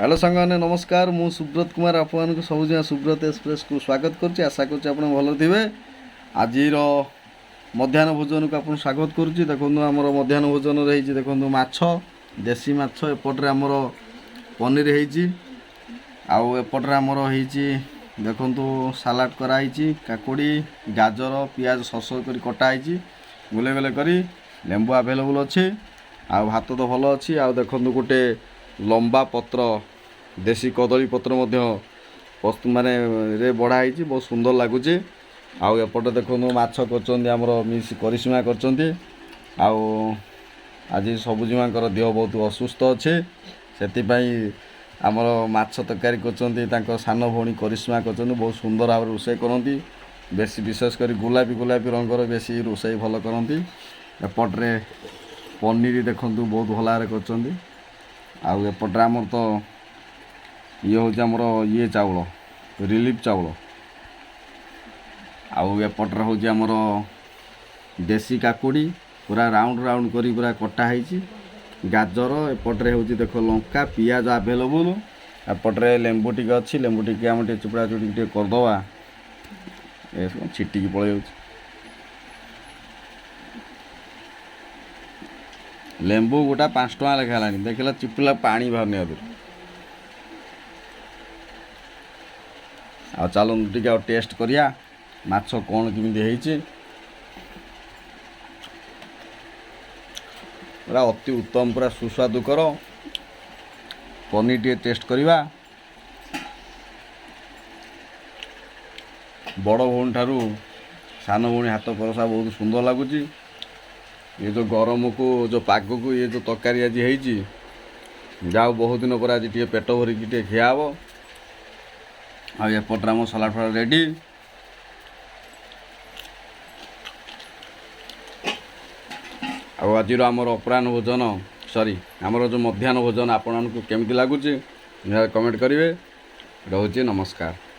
Hello सांगने नमस्कार मु सुब्रत कुमार आपको सबुज सुब्रत एक्सप्रेस को स्वागत करुच्ची आशा करुच्ची आप भल थे आज मध्याह्न भोजन को आप स्वागत करुच्ची देखो आम मध्याह्न भोजन रही देखो माछ देसी माछ एपटे आमर पनीर होपटे आमर हो देखु सालाड कराई काकुड़ी गाजर पियाज सस कर कटाई गुले गुले कर लेंबू आभेलेबल अच्छे आ भात तो भल अच्छी आ देखु गोटे लंबा पत्र देसी कदली पत्र माने रे बढ़ाई बहुत सुंदर लगुच आउपटे देखो माछ कर मिस करिश्मा कर आज सबुजीमा देह बहुत असुस्थ अच्छे से आमर माछ तरकारी कर सान भौणी करिश्मा कर बहुत सुंदर भाव रोषे करती बेसी विशेषकर गुलाबी गुलाबी रंगर बेसी रोषे भल करती एपटे पनीर देखु बहुत भल भाव कर आउपटे आमर तो ये हूँ आमर ये चाउल रिलीफ चाउल आउपटे हूँ आमर देसी काकुड़ी पूरा राउंड राउंड करी पूरा कटाई गाजर एपटे हूँ देख लंका पियाज आभेलेबल एपटे लेंबू टी अच्छी लेंबू टी आम चुपड़ा चुड़ी करदे छिटिकी पलि लेंबू गोटा 5 टଙ୍କା लेखा है देखला चिपुला पानी बाहर नहीं आ चलो टे टेस्ट करिया माछ कौन केमी पूरा अति उत्तम पूरा सुस्वादु कर पनीर टे टेस्ट करिवा बड़ भौणी ठारू सान भौणी हाथ परसा बहुत सुंदर लगुच ये जो गरम को जो पाग को ये जो तरकारी आज हो जाओ बहुत दिन पर आज टे पेट भरिकी टे खिया हम आएपटे आम सलाड फलाड रेडी आज आमर अपराह्न भोजन सॉरी आमर जो मध्याह्न भोजन आपण केमती लगुच कमेंट करेंगे रोचे नमस्कार।